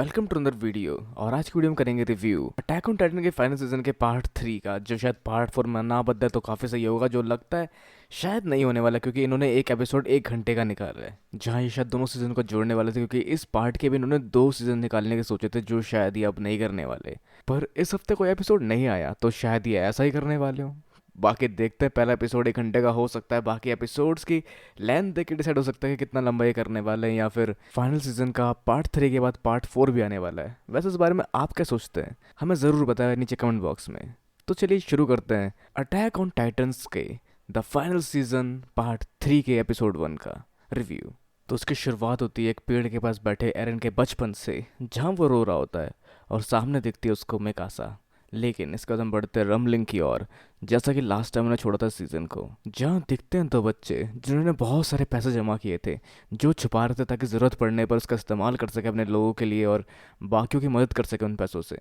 Welcome to another video. और आज की वीडियो में करेंगे रिव्यू अटैक ऑन टाइटन के फाइनल सीजन के पार्ट 3 का, जो शायद पार्ट 4 में ना बदले तो काफ़ी सही होगा। जो लगता है शायद नहीं होने वाला, क्योंकि इन्होंने एक एपिसोड 1 घंटे का निकाला है, जहाँ ये शायद दोनों सीजन को जोड़ने वाले थे। क्योंकि इस पार्ट के भी इन्होंने 2 सीजन निकालने के सोचे थे, जो शायद ये अब नहीं करने वाले। पर इस हफ्ते कोई एपिसोड नहीं आया, तो शायद ये ऐसा ही करने वाले हो। बाकी देखते हैं, पहला एपिसोड 1 घंटे का हो सकता है, बाकी एपिसोड्स की लेंथ देख के डिसाइड हो सकता है कि कितना लंबा ये करने वाले हैं, या फिर फाइनल सीजन का पार्ट 3 के बाद पार्ट 4 भी आने वाला है। वैसे इस बारे में आप क्या सोचते हैं, हमें ज़रूर बताया नीचे कमेंट बॉक्स में। तो चलिए शुरू करते हैं अटैक ऑन टाइटन्स के द फाइनल सीजन पार्ट 3 के एपिसोड 1 का रिव्यू। तो उसकी शुरुआत होती है एक पेड़ के पास बैठे एरन के बचपन से, जहाँ वो रो रहा होता है और सामने दिखती है उसको मिकासा। लेकिन इसके बाद हम बढ़ते हैं रमलिंग की ओर, जैसा कि लास्ट टाइम उन्हें छोड़ा था सीजन को, जहाँ दिखते हैं 2 बच्चे जिन्होंने बहुत सारे पैसे जमा किए थे, जो छुपा रहे थे ताकि ज़रूरत पड़ने पर उसका इस्तेमाल कर सके अपने लोगों के लिए और बाकियों की मदद कर सके उन पैसों से।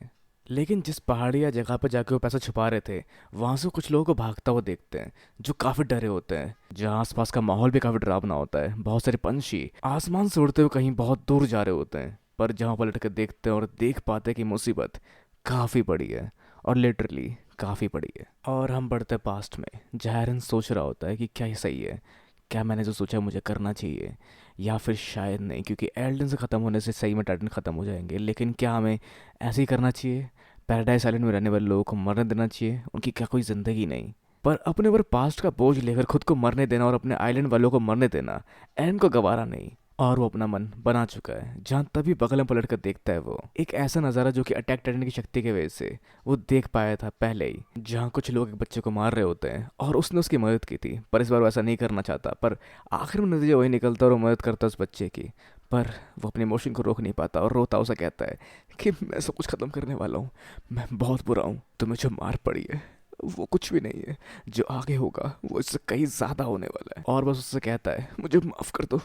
लेकिन जिस पहाड़ी या जगह पर जाके वो पैसा छुपा रहे थे, वहाँ से कुछ लोगों को भागता हुआ देखते हैं, जो काफ़ी डरे होते हैं, जहाँ आसपास का माहौल भी काफ़ी डरावना होता है। बहुत सारे पंछी आसमान से उड़ते हुए कहीं बहुत दूर जा रहे होते हैं, पर जहाँ पलट कर देखते हैं और देख पाते हैं कि मुसीबत काफ़ी बड़ी है, और लिटरली काफ़ी बड़ी है। और हम बढ़ते पास्ट में, जहाँ एरन सोच रहा होता है कि क्या ये सही है, क्या मैंने जो सोचा मुझे करना चाहिए, या फिर शायद नहीं, क्योंकि एल्डन से ख़त्म होने से सही में टाइटन ख़त्म हो जाएंगे। लेकिन क्या हमें ऐसे ही करना चाहिए? पैराडाइज आइलैंड में रहने वाले लोगों को मरने देना चाहिए? उनकी क्या कोई ज़िंदगी नहीं? पर अपने ऊपर पास्ट का बोझ लेकर खुद को मरने देना और अपने आइलैंड वालों को मरने देना एरन को गवारा नहीं। और वो अपना मन बना चुका है, जहाँ तभी बगल में पलट कर देखता है वो एक ऐसा नज़ारा जो कि अटैक टाइटन की शक्ति की वजह से वो देख पाया था पहले ही, जहाँ कुछ लोग एक बच्चे को मार रहे होते हैं और उसने उसकी मदद की थी। पर इस बार वो ऐसा नहीं करना चाहता, पर आखिर में नतीजा वही निकलता और वो मदद करता उस बच्चे की। पर वो अपने इमोशन को रोक नहीं पाता और रोता उसे कहता है कि मैं सब कुछ ख़त्म करने वाला हूँ, मैं बहुत बुरा हूँ, तुम्हें जो मार पड़ी है वो कुछ भी नहीं है, जो आगे होगा वो इससे कहीं ज़्यादा होने वाला है। और बस उससे कहता है मुझे माफ़ कर दो,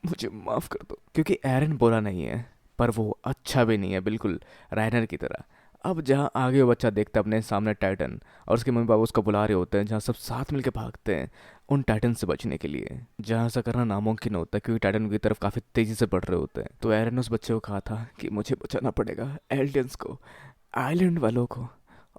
मुझे माफ़ कर दो। क्योंकि एरन बुरा नहीं है, पर वो अच्छा भी नहीं है, बिल्कुल रायनर की तरह। अब जहाँ आगे वो बच्चा देखता है अपने सामने टाइटन, और उसके मम्मी पापा उसको बुला रहे होते हैं, जहाँ सब साथ मिलकर भागते हैं उन टाइटन से बचने के लिए, जहाँ ऐसा करना नामुमकिन होता है क्योंकि टाइटन की तरफ काफ़ी तेज़ी से बढ़ रहे होते हैं। तो एरन ने उस बच्चे को कहा था कि मुझे बचाना पड़ेगा एल्डियंस को, आइलैंड वालों को,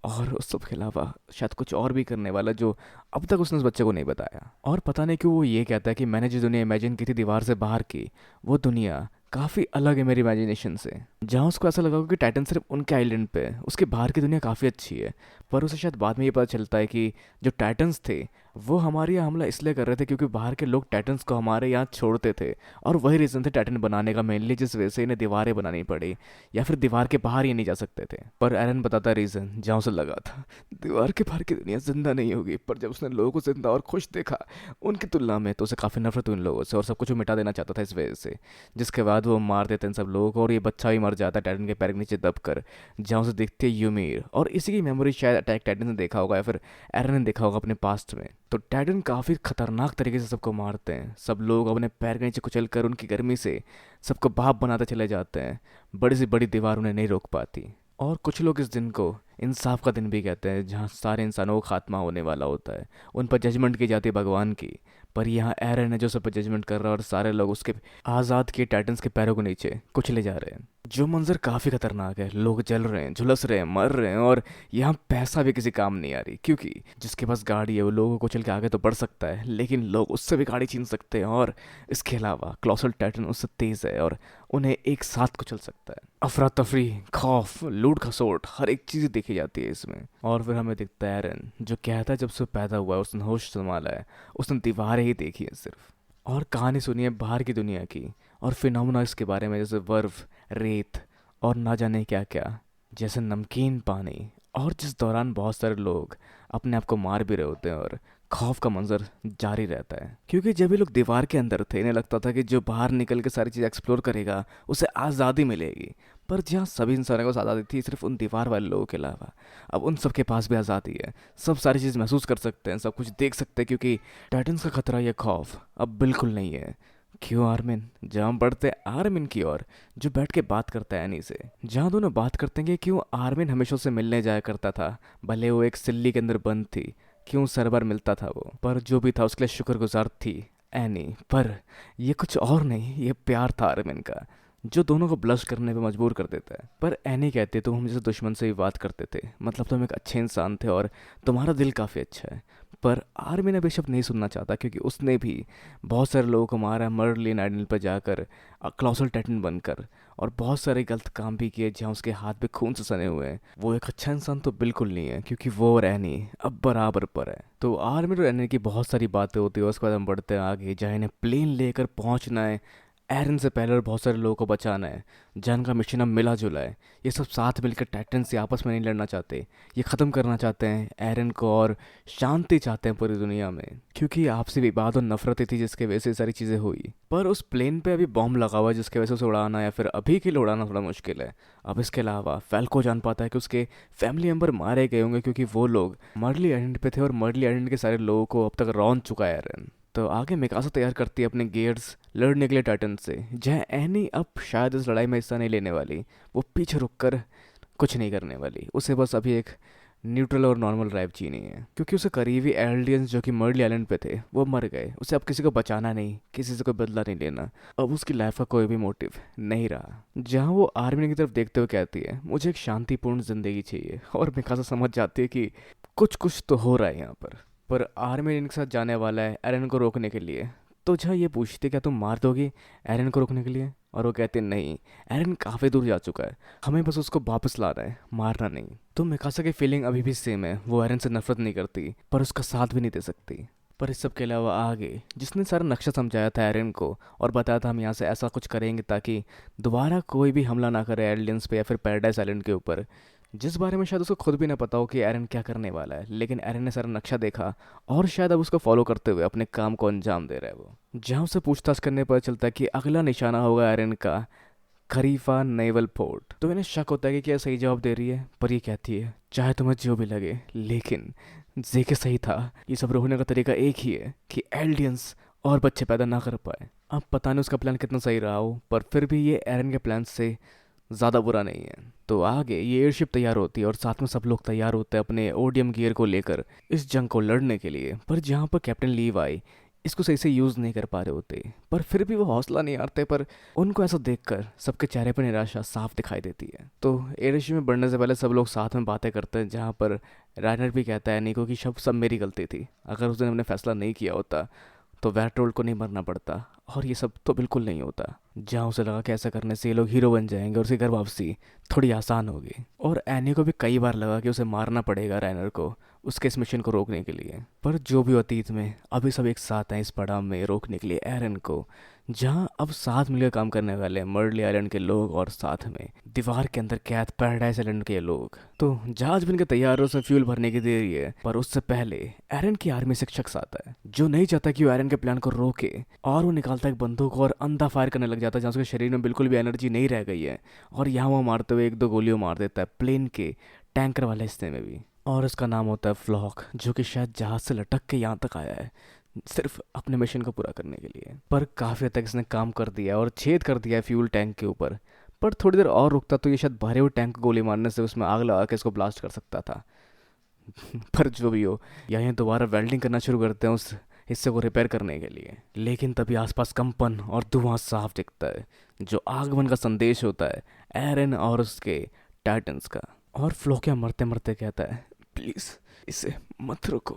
और उस सब के अलावा शायद कुछ और भी करने वाला, जो अब तक उसने उस बच्चे को नहीं बताया। और पता नहीं क्यों वो ये कहता है कि मैंने जो दुनिया इमेजिन की थी दीवार से बाहर की, वो दुनिया काफ़ी अलग है मेरी इमेजिनेशन से। जहाँ उसको ऐसा लगा कि टाइटन सिर्फ उनके आइलैंड पे है, उसके बाहर की दुनिया काफ़ी अच्छी है। पर उसे शायद बाद में ये पता चलता है कि जो टाइटन्स थे वो हमारे यहाँ हमला इसलिए कर रहे थे क्योंकि बाहर के लोग टाइटन्स को हमारे यहाँ छोड़ते थे, और वही रीज़न थे टाइटन बनाने का मेनली, जिस वजह से इन्हें दीवारें बनानी पड़ी, या फिर दीवार के बाहर ही नहीं जा सकते थे। पर एरन बताता रीज़न जहाँ उसे लगा था दीवार के बाहर की दुनिया जिंदा नहीं होगी। पर जब उसने लोगों को जिंदा और खुश देखा उनकी तुलना में, तो उसे काफ़ी नफरत हुई उन लोगों से और सब कुछ वो मिटा देना चाहता था इस वजह से। जिसके बाद वो मार देते हैं सब लोगों को, और ये बच्चा भी मर जाता है टाइटन के पैर के नीचे दब कर, जहाँ उसे दिखती है यूमीर। और इसी की मेमोरी शायद अटैक टाइटन ने देखा होगा, या फिर एरन ने देखा होगा अपने पास्ट में। तो टाइटन काफ़ी खतरनाक तरीके से सबको मारते हैं, सब लोग अपने पैर के नीचे कुचल कर उनकी गर्मी से सबको भाप बनाते चले जाते हैं। बड़ी सी बड़ी दीवार उन्हें नहीं रोक पाती। और कुछ लोग इस दिन को इंसाफ का दिन भी कहते हैं, जहाँ सारे इंसानों का खात्मा होने वाला होता है, उन पर जजमेंट की जाती है भगवान की। पर यहाँ एरन है जो सब पर जजमेंट कर रहा है, और सारे लोग उसके आज़ाद किए टाइटन्स के पैरों के नीचे कुचले जा रहे हैं। जो मंजर काफ़ी खतरनाक है, लोग जल रहे हैं, झुलस रहे हैं, मर रहे हैं, और यहाँ पैसा भी किसी काम नहीं आ रही, क्योंकि जिसके पास गाड़ी है वो लोगों को चल के आगे तो बढ़ सकता है, लेकिन लोग उससे भी गाड़ी छीन सकते हैं। और इसके अलावा क्लोसल टाइटन उससे तेज़ है और उन्हें एक साथ कुचल सकता है। अफरा तफरी, खौफ, लूट खसोट, हर एक चीज़ देखी जाती है इसमें। और फिर हमें दिखता है एरन जो कहता है जब से पैदा हुआ है उसने होश संभाला है, उसने दीवारें ही देखी है सिर्फ, और कहानी सुनी है बाहर की दुनिया की और फिनोमेना इसके बारे में, जैसे बर्फ, रेत और ना जाने क्या क्या, जैसे नमकीन पानी। और जिस दौरान बहुत सारे लोग अपने आप को मार भी रहे होते हैं, और खौफ का मंजर जारी रहता है, क्योंकि जब ये लोग दीवार के अंदर थे इन्हें लगता था कि जो बाहर निकल के सारी चीज़ एक्सप्लोर करेगा उसे आज़ादी मिलेगी। पर जहाँ सभी इंसानों को आज़ादी थी सिर्फ उन दीवार वाले लोगों के अलावा, अब उन सबके पास भी आज़ादी है। सब सारी चीज़ महसूस कर सकते हैं, सब कुछ देख सकते हैं, क्योंकि टाइटन्स का खतरा या खौफ अब बिल्कुल नहीं है। क्यों आर्मिन? जहाँ हम बढ़ते आर्मिन की ओर, जो बैठ के बात करता है एनी से, जहाँ दोनों बात करते हैं कि क्यों आर्मिन हमेशा से मिलने जाया करता था, भले वो एक सिल्ली के अंदर बंद थी, क्यों सरबर मिलता था वो, पर जो भी था उसके लिए शुक्रगुजार थी एनी। पर ये कुछ और नहीं, ये प्यार था आर्मिन का, जो दोनों को ब्लश करने पे मजबूर कर देता है। पर एनी कहती है तुम हम जैसे दुश्मन से भी बात करते थे, मतलब तुम एक अच्छे इंसान थे और तुम्हारा दिल काफ़ी अच्छा है। पर आर्मिन अब ये शब्द नहीं सुनना चाहता, क्योंकि उसने भी बहुत सारे लोगों को मारा, मर्लिन आइलैंड पर जाकर क्लॉसल टाइटन बनकर, और बहुत सारे गलत काम भी किए जहाँ उसके हाथ पे खून से सने हुए हैं। वो एक अच्छा इंसान तो बिल्कुल नहीं है, क्योंकि वो और एनी अब बराबर पर है। तो आर्मिन और एनी की बहुत सारी बातें होती है, उसके बाद हम बढ़ते हैं आगे जहाँ इन्हें प्लेन लेकर पहुँचना है एरन से पहले और बहुत सारे लोगों को बचाना है। जन का मिशन अब मिला जुला है। ये सब साथ मिलकर टाइटन से आपस में नहीं लड़ना चाहते, ये ख़त्म करना चाहते हैं एरन को और शांति चाहते हैं पूरी दुनिया में, क्योंकि आपसी विवाद और नफरत थी जिसकी वजह से ये सारी चीज़ें हुई। पर उस प्लेन पे अभी बॉम्ब लगा हुआ है जिसकी वजह से उसे उड़ाना या फिर अभी के लिए उड़ाना थोड़ा मुश्किल है। अब इसके अलावा फैल्को जान पाता है कि उसके फैमिली मेम्बर मारे गए होंगे, क्योंकि वो लोग मर्ली आइलैंड पे थे और मर्ली आइलैंड के सारे लोगों को अब तक रौंद चुका है एरन। तो आगे मिकासा तैयार करती है अपने गियर्स लड़ने के लिए टाइटन से, जहाँ एनी अब शायद इस लड़ाई में हिस्सा नहीं लेने वाली। वो पीछे रुक कर कुछ नहीं करने वाली, उसे बस अभी एक न्यूट्रल और नॉर्मल ड्राइव चाहिए है, क्योंकि उसे करीबी एल्डियंस जो कि मर्ली आइलैंड पे थे वो मर गए। उसे अब किसी को बचाना नहीं, किसी से कोई बदला नहीं लेना, अब उसकी लाइफ का कोई भी मोटिव नहीं रहा। जहाँ वो आर्मी की तरफ देखते हुए कहती है मुझे एक शांतिपूर्ण जिंदगी चाहिए, और मिकासा समझ जाती है कि कुछ तो हो रहा है यहाँ पर आर्मी इनके साथ जाने वाला है एरन को रोकने के लिए। तो जहाँ ये पूछती क्या तुम मार दोगी एरन को रोकने के लिए, और वो कहते नहीं, एरन काफ़ी दूर जा चुका है, हमें बस उसको वापस लाना है, मारना नहीं। तो मिकासा की फीलिंग अभी भी सेम है, वो एरन से नफरत नहीं करती पर उसका साथ भी नहीं दे सकती। पर इस सब के अलावा आगे जिसने सारा नक्शा समझाया था एरन को और बताया था हम यहाँ से ऐसा कुछ करेंगे ताकि दोबारा कोई भी हमला ना करे एलियंस पे या फिर पैराडाइज आइलैंड के ऊपर, जिस बारे में शायद उसको खुद भी ना पता हो कि एरन क्या करने वाला है, लेकिन एरन ने सारा नक्शा देखा और शायद अब उसको फॉलो करते हुए अपने काम को अंजाम दे रहा है। वो जहाँ उसे पूछताछ करने पर चलता है कि अगला निशाना होगा एरन का खरीफा नेवल पोर्ट। तो इन्हें शक होता है कि क्या सही जवाब दे रही है, पर ये कहती है चाहे तुम्हें जो भी लगे, लेकिन जेके सही था, ये सब रोकने का तरीका एक ही है कि एल्डियंस और बच्चे पैदा ना कर पाए। अब पता नहीं उसका प्लान कितना सही रहा हो, पर फिर भी ये एरन के प्लान से ज़्यादा बुरा नहीं है। तो आगे ये एयरशिप तैयार होती है और साथ में सब लोग तैयार होते हैं अपने ओडियम गियर को लेकर इस जंग को लड़ने के लिए। पर जहाँ पर कैप्टन लीवाई इसको सही से यूज़ नहीं कर पा रहे होते, पर फिर भी वो हौसला नहीं हारते। पर उनको ऐसा देखकर सबके चेहरे पर निराशा साफ दिखाई देती है। तो एयरशिप में बढ़ने से पहले सब लोग साथ में बातें करते हैं, जहाँ पर राइनर भी कहता है निको कि सब मेरी गलती थी, अगर उसने हमने फैसला नहीं किया होता तो वेरटोल्ड को नहीं मरना पड़ता, और ये सब तो बिल्कुल नहीं होता। जहाँ उसे लगा कि ऐसा करने से ये लोग हीरो बन जाएंगे और उसकी घर वापसी थोड़ी आसान होगी। और एनी को भी कई बार लगा कि उसे मारना पड़ेगा राइनर को उसके इस मिशन को रोकने के लिए, पर जो भी अतीत में अभी सब एक साथ हैं इस पड़ाव में रोकने के लिए एरन को, जहाँ अब साथ मिलकर काम करने वाले हैं मर्ली आइलैंड के लोग और साथ में दीवार के अंदर कैद पैराडाइज आइलैंड के लोग। तो जहाज बनकर तैयार है, उसमें फ्यूल भरने की देरी है, पर उससे पहले एरन की आर्मी से एक शख्स आता है जो नहीं चाहता कि वो एरन के प्लान को रोके, और वो निकालता है एक बंदूक और अंधा फायर करने लग जाता है जहाँ उसके शरीर में बिल्कुल भी एनर्जी नहीं रह गई है, और यहाँ वो मारते हुए एक दो गोलियों मार देता है प्लेन के टैंकर वाले हिस्से में भी। और इसका नाम होता है फ्लॉक, जो कि शायद जहाज से लटक के यहाँ तक आया है सिर्फ अपने मिशन को पूरा करने के लिए। पर काफ़ी हद तक इसने काम कर दिया और छेद कर दिया है फ्यूल टैंक के ऊपर। पर थोड़ी देर और रुकता तो ये शायद भरे हुए टैंक को गोली मारने से उसमें आग लगा के इसको ब्लास्ट कर सकता था। पर जो भी हो, यहाँ दोबारा वेल्डिंग करना शुरू करते हैं उस हिस्से को रिपेयर करने के लिए। लेकिन तभी आसपास कंपन और धुआं साफ दिखता है, जो आगमन का संदेश होता है एरन और उसके टाइटन्स का। और फ्लोकिया मरते मरते कहता है प्लीज़ इसे मत रोको,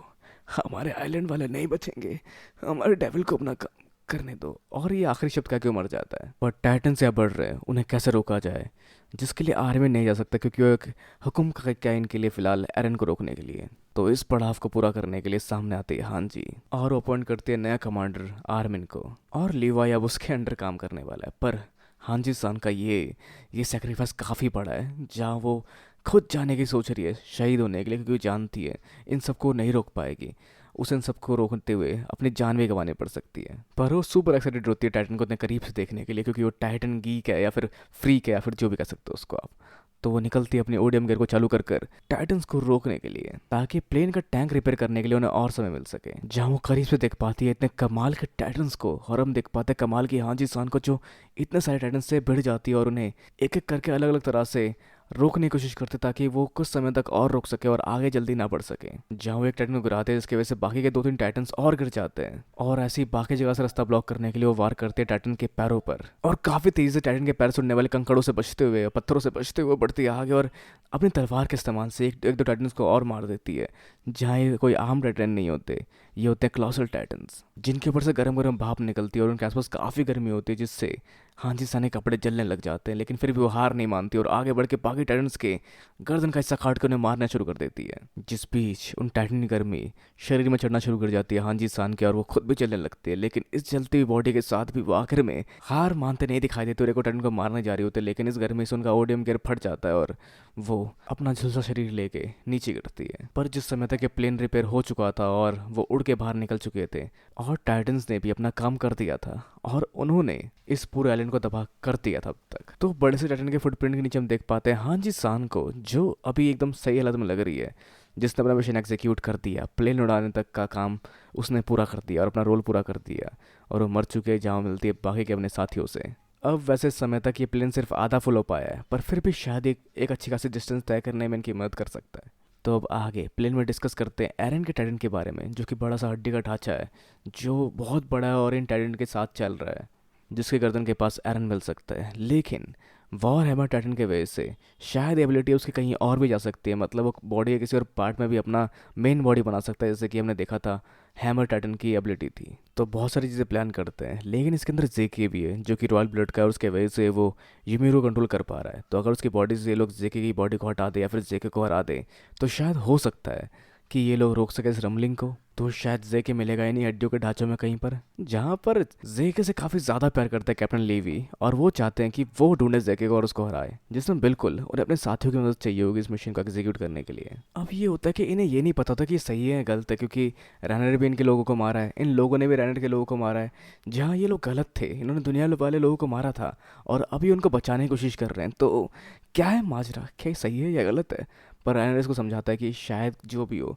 हमारे आइलैंड वाले नहीं बचेंगे, हमारे डेविल को अपना काम करने दो। और ये आखिरी शब्द कह के मर जाता है। पर टाइटन से बढ़ रहे हैं, उन्हें कैसे रोका जाए, जिसके लिए आर्मी नहीं जा सकता क्योंकि वो एक हुक्म का क्या इनके लिए फिलहाल एरन को रोकने के लिए। तो इस पड़ाव को पूरा करने के लिए सामने आते हैं हान जी और अपॉइंट करते हैं नया कमांडर आर्मिन को, और लीवाई अब उसके अंडर काम करने वाला है। पर हान जी सान का ये सेक्रीफाइस काफ़ी बड़ा है, जहाँ वो खुद जाने की सोच रही है शहीद होने के लिए, क्योंकि वो जानती है इन सबको नहीं रोक पाएगी, उसे इन सबको रोकते हुए अपनी जान भी गंवानी पड़ सकती है। पर वो सुपर एक्साइटेड होती है टाइटन को इतने करीब से देखने के लिए, क्योंकि वो टाइटन गीक है या फिर फ्रीक है या फिर जो भी कह सकते हो उसको आप। तो वो निकलती है अपनी ओडियम गियर को चालू कर टाइटन्स को रोकने के लिए, ताकि प्लेन का टैंक रिपेयर करने के लिए उन्हें और समय मिल सके। जहाँ वो करीब से देख पाती है इतने कमाल के टाइटन्स को, और हम देख पाते हैं कमाल की हांजी सान को जो इतने सारे टाइटन्स से भिड़ जाती है और उन्हें एक एक करके अलग अलग तरह से रोकने की कोशिश करते ताकि वो कुछ समय तक और रुक सके और आगे जल्दी ना बढ़ सके। जहाँ वो एक टाइटन को गिराते हैं जिसकी वजह से बाकी के 2-3 टाइटन्स और गिर जाते हैं, और ऐसी बाकी जगह से रास्ता ब्लॉक करने के लिए वो वार करते हैं टाइटन के पैरों पर, और काफी तेजी से टाइटन के पैर से उड़ने वाले कंकड़ों से बचते हुए, पत्थरों से बचते हुए बढ़ती है आगे, और अपनी तलवार के इस्तेमाल से एक दो टाइटन्स को और मार देती है। जहाँ ये कोई आम टाइटन नहीं होते, ये होते हैं क्लोसल टाइटन्स, जिनके ऊपर से गर्म गर्म भाप निकलती है और उनके आसपास काफ़ी गर्मी होती है, जिससे हांजी सा के कपड़े जलने लग जाते हैं। लेकिन फिर भी वो हार नहीं मानती और आगे बढ़ के बाकी टाइटन्स के गर्दन का हिस्सा काट कर उन्हें मारना शुरू कर देती है। जिस बीच उन टाइटन की गर्मी शरीर में चढ़ना शुरू कर जाती है हांजी सान के, और वो खुद भी चलने लगती है। लेकिन इस जलती हुई बॉडी के साथ भी वो आखिर में हार मानते नहीं दिखाई देते और एक टाइटन को मारने जा रही होते, लेकिन इस गर्मी से उनका ओडियम गियर फट जाता है और वो अपना झुलसा शरीर लेके नीचे गिरती है। पर जिस समय तक ये प्लेन रिपेयर हो चुका था और वो उड़ के बाहर निकल चुके थे और टाइटन्स ने भी अपना काम कर दिया था और उन्होंने इस पूरे आइलैंड को तबाह कर दिया था अब तक, तो बड़े से टाइटन के फुटप्रिंट के नीचे हम देख पाते हैं हांजी सान को, जो अभी एकदम सही हालत में लग रही है, जिसने अपना मिशन एग्जीक्यूट कर दिया, प्लेन उड़ाने तक का काम उसने पूरा कर दिया और अपना रोल पूरा कर दिया, और वो मर चुके हैं जहाँ मिलती है बाकी के अपने साथियों से। अब वैसे समय तक ये प्लेन सिर्फ आधा फुल हो पाया है, पर फिर भी शायद एक अच्छी खासी डिस्टेंस तय करने में इनकी मदद कर सकता है। तो अब आगे प्लेन में डिस्कस करते हैं एरन के टाइटन के बारे में, जो कि बड़ा सा हड्डी का ढांचा है, जो बहुत बड़ा है और इन टाइटन के साथ चल रहा है, जिसके गर्दन के पास एरन मिल सकता है। लेकिन वॉर हैमर टाइटन के वजह से शायद एबिलिटी उसकी कहीं और भी जा सकती है, मतलब वो बॉडी के किसी और पार्ट में भी अपना मेन बॉडी बना सकता है, जैसे कि हमने देखा था हैमर टाइटन की एबिलिटी थी। तो बहुत सारी चीज़ें प्लान करते हैं, लेकिन इसके अंदर जेके भी है जो कि रॉयल ब्लड का है, और उसके वजह से वो यूमिरो कंट्रोल कर पा रहा है। तो अगर उसकी बॉडी से ये लोग जेके की बॉडी को हटा दे या फिर जेके को हरा दे, तो शायद हो सकता है कि ये लोग रोक सके इस रमलिंग को। तो शायद जेके मिलेगा ही नहीं हड्डियों के ढांचों में कहीं पर, जहाँ पर जेके से काफ़ी ज़्यादा प्यार करता है कैप्टन लेवी, और वो चाहते हैं कि वो ढूंढे जेके को और उसको हराए, जिसमें बिल्कुल उन्हें अपने साथियों की मदद चाहिए होगी इस मिशन को एग्जीक्यूट करने के लिए। अब ये होता है कि इन्हें ये नहीं पता होता कि ये सही है या गलत है, क्योंकि रैनर भी इनके लोगों को मारा है, इन लोगों ने भी रैनर के लोगों को मारा है। जहाँ ये लोग गलत थे, इन्होंने दुनिया वाले लोगों को मारा था और अभी उनको बचाने की कोशिश कर रहे हैं। तो क्या है माजरा, क्या सही है या गलत है? पर रैनर इसको समझाता है कि शायद जो भी हो,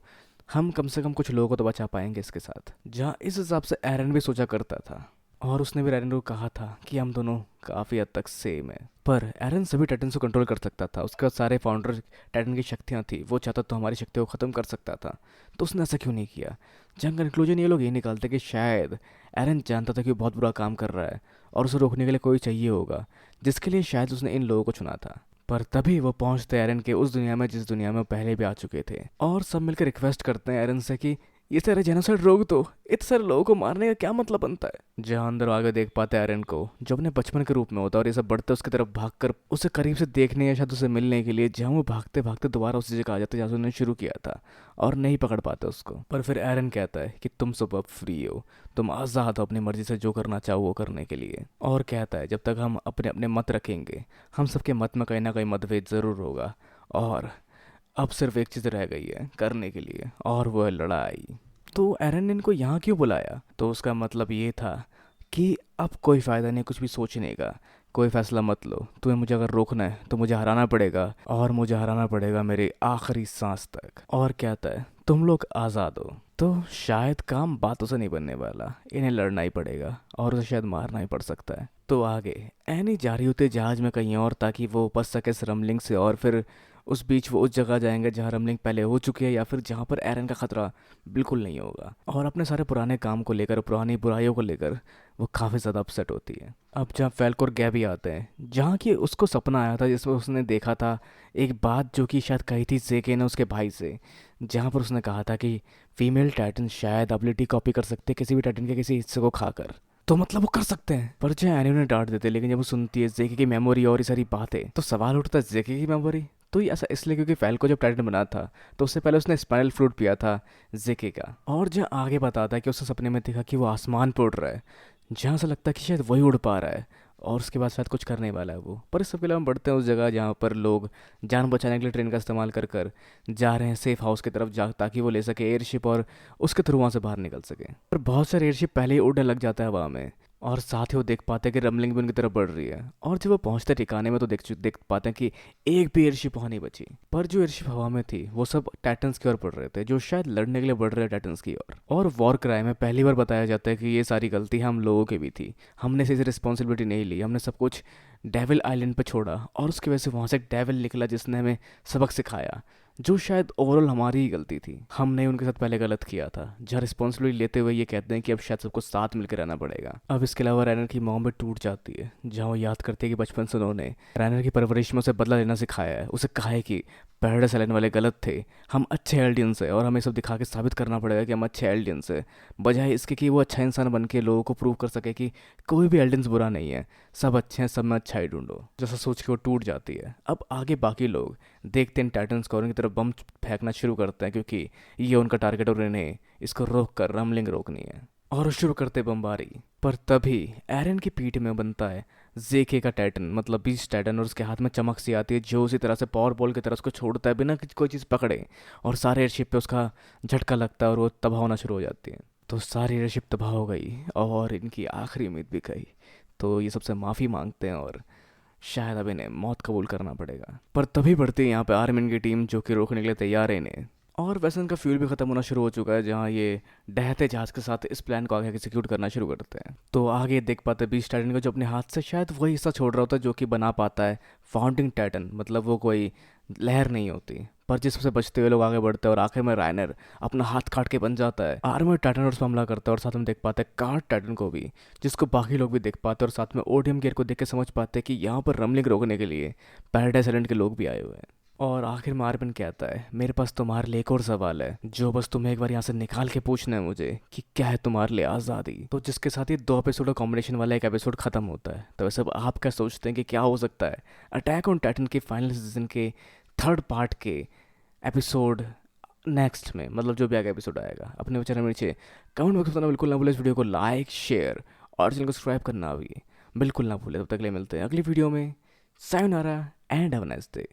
हम कम से कम कुछ लोगों को तो बचा पाएंगे इसके साथ। जहाँ इस हिसाब से एरन भी सोचा करता था, और उसने भी एरन को कहा था कि हम दोनों काफ़ी हद तक सेम है। पर एरन सभी टाइटन्स को कंट्रोल कर सकता था, उसके बाद सारे फाउंडर टाइटन की शक्तियाँ थी, वो चाहता तो हमारी शक्तियों को ख़त्म कर सकता था, तो उसने ऐसा क्यों नहीं किया? जहाँ कंक्लूजन ये लोग ये निकालते कि शायद एरन जानता था कि वो बहुत बुरा काम कर रहा है और उसे रोकने के लिए कोई चाहिए होगा, जिसके लिए शायद उसने इन लोगों को चुना था। पर तभी वो पहुंचते एरन के उस दुनिया में जिस दुनिया में वो पहले भी आ चुके थे, और सब मिलकर रिक्वेस्ट करते हैं एरन से कि ये सारे जेनोसाइड रोक दो, इतने सारे लोगों को मारने का क्या मतलब बनता है। जहाँ अंदर आगे देख पाते हैं एरन को जो अपने बचपन के रूप में होता है, और ये सब बढ़ते उसकी तरफ भागकर उसे करीब से देखने या शायद उसे मिलने के लिए, जहाँ वो भागते भागते दोबारा उसी जगह आ जाते जहाँ से उन्होंने शुरू किया था, और नहीं पकड़ पाते उसको। पर फिर एरन कहता है कि तुम सब अब फ्री हो, तुम आज़ाद हो अपनी मर्जी से जो करना चाहो वो करने के लिए, और कहता है जब तक हम अपने अपने मत रखेंगे, हम सबके मत में कहीं ना कहीं मतभेद ज़रूर होगा, और अब सिर्फ एक चीज़ रह गई है करने के लिए, और वो है लड़ाई। तो एरन ने इनको यहाँ क्यों बुलाया? तो उसका मतलब ये था कि अब कोई फ़ायदा नहीं कुछ भी सोचने का, कोई फैसला मत लो, तुम्हें मुझे अगर रोकना है तो मुझे हराना पड़ेगा, और मुझे हराना पड़ेगा मेरे आखिरी सांस तक। और कहता है तुम लोग आज़ाद हो। तो शायद काम बातों से नहीं बनने वाला, इन्हें लड़ना ही पड़ेगा और उसे शायद मारना ही पड़ सकता है। तो आगे एनी जा रही होती जहाज़ में कहीं और, ताकि वो बच सके इस रमलिंग से, और फिर उस बीच वो उस जगह जाएंगे जहाँ रमलिंग पहले हो चुकी है, या फिर जहाँ पर एरन का खतरा बिल्कुल नहीं होगा। और अपने सारे पुराने काम को लेकर, पुरानी बुराइयों को लेकर वो काफ़ी ज़्यादा अपसेट होती है। अब जहाँ फैल्को और गैबी आते हैं, जहाँ कि उसको सपना आया था जिसमें उसने देखा था एक बात जो कि शायद कही थी जेके ने उसके भाई से, जहाँ पर उसने कहा था कि फीमेल टाइटन शायद एबिलिटी कॉपी कर सकते किसी भी टाइटन के किसी हिस्से को खाकर, तो मतलब वो कर सकते हैं। पर जो एनी उन्हें डांट देते, लेकिन जब वो सुनती है जेके की मेमोरी और ये सारी बातें, तो सवाल उठता है जेके की मेमोरी। तो ये ऐसा इसलिए क्योंकि फैल्को जब टाइटन बना था तो उससे पहले उसने स्पाइनल फ्लूइड पिया था जेके का, और जहाँ आगे बताता है कि उसने सपने में देखा कि वो आसमान पर उड़ रहा है, जहाँ से लगता है कि शायद वही उड़ पा रहा है, और उसके बाद शायद कुछ करने वाला है वो। पर इस सबके लिए हम बढ़ते हैं उस जगह जहाँ पर लोग जान बचाने के लिए ट्रेन का इस्तेमाल कर कर जा रहे हैं सेफ हाउस की तरफ, जा ताकि वो ले सके एयरशिप और उसके थ्रू वहाँ से बाहर निकल सके। पर बहुत सारे एयरशिप पहले ही उड़ने लग जाता है हवा में, और साथ ही वो देख पाते हैं कि रमलिंग भी उनकी तरफ बढ़ रही है। और जब वो पहुंचते ठिकाने में तो देख पाते हैं कि एक भी एयरशिप वहाँ नहीं बची। पर जो एयरशिप हवा में थी वो सब टाइटन्स की ओर बढ़ रहे थे, जो शायद लड़ने के लिए बढ़ रहे टाइटन्स की ओर। और वॉर क्राइम में पहली बार बताया जाता है कि ये सारी गलती हम लोगों की भी थी, हमने से रिस्पॉन्सिबिलिटी नहीं ली, हमने सब कुछ डेविल आइलैंड पर छोड़ा और उसकी वजह से वहाँ से एक डेविल निकला जिसने हमें सबक सिखाया, जो शायद ओवरऑल हमारी ही गलती थी। हमने उनके साथ पहले गलत किया था। जहाँ रिस्पॉन्सिबिलिटी लेते हुए ये कहते हैं कि अब शायद सबको साथ मिलकर रहना पड़ेगा। अब इसके अलावा रैनर की मॉम भी टूट जाती है, जहाँ वो याद करती है कि बचपन से उन्होंने रैनर की परवरिश में उसे बदला लेना सिखाया है। उसे कहा है कि पैराडाइज आइलैंड वाले गलत थे, हम अच्छे एल्डियंस हैं और हमें सब दिखा के साबित करना पड़ेगा कि हम अच्छे एल्डियंस हैं, बजाय इसके कि वो अच्छा इंसान बन के लोगों को प्रूव कर सके कि कोई भी एल्डियंस बुरा नहीं है, सब अच्छे हैं, सब में अच्छाई ढूंढो। जैसा सोच के वो टूट जाती है। अब आगे बाकी लोग देखते हैं टाइटन्स को और उनकी तरफ बम फेंकना शुरू करते हैं, क्योंकि ये उनका टारगेट और इन्हें इसको रोक कर रमलिंग रोकनी है। और वो शुरू करते बमबारी। पर तभी एरन की पीठ में बनता है जेके का टाइटन, मतलब बीस्ट टाइटन, और उसके हाथ में चमक सी आती है जो उसी तरह से पावर बॉल की तरह उसको छोड़ता है बिना कोई चीज़ पकड़े, और सारे एयरशिप पे उसका झटका लगता है और वो तबाह होना शुरू हो जाती है। तो सारी एयरशिप तबाह हो गई और इनकी आखिरी उम्मीद भी गई। तो ये सबसे माफ़ी मांगते हैं और शायद अब इन्हें मौत कबूल करना पड़ेगा। पर तभी बढ़ती है यहाँ पे आर्मिन की टीम, जो कि रोकने के लिए तैयार है इन्हें। और वैसे उनका फ्यूल भी ख़त्म होना शुरू हो चुका है, जहाँ ये डहते जहाज़ के साथ इस प्लान को आगे एग्जीक्यूट करना शुरू करते हैं। तो आगे देख पाते हैं बीस्ट टाइटन को, जो अपने हाथ से शायद वही हिस्सा छोड़ रहा होता है जो कि बना पाता है फाउंडिंग टाइटन, मतलब वो कोई लहर नहीं होती। पर जिससे बचते हुए लोग आगे बढ़ते हैं और आखिर में राइनर अपना हाथ काट के बन जाता है। आर्मर टाइटन और उस पर हमला करता है और साथ में देख पाते हैं कार्ड टाइटन को भी, जिसको बाकी लोग भी देख पाते हैं, और साथ में ओडियम गियर को देख के समझ पाते हैं कि यहाँ पर रमलिंग रोकने के लिए पैराडाइज आइलैंड के लोग भी आए हुए हैं। और आखिर में आर्मिन कहता है, मेरे पास तुम्हारे लिए एक और सवाल है, जो बस तुम्हें एक बार यहाँ से निकाल के पूछना है मुझे, कि क्या है तुम्हारे लिए आज़ादी। तो जिसके साथ ही 2 एपिसोड का कॉम्बिनेशन वाला एक एपिसोड खत्म होता है। तो वैसे अब आप क्या सोचते हैं कि क्या हो सकता है अटैक ऑन टाइटन के फाइनल सीजन के 3rd पार्ट के एपिसोड नेक्स्ट में, मतलब जो भी आगे एपिसोड आएगा। अपने विचार में नीचे कमेंट बॉक्स में बताना बिल्कुल ना भूलें। इस वीडियो को लाइक, शेयर और चैनल को सब्सक्राइब करना भी बिल्कुल ना भूलें। तब तक के लिए मिलते हैं अगली वीडियो में। Sayonara and have a nice day.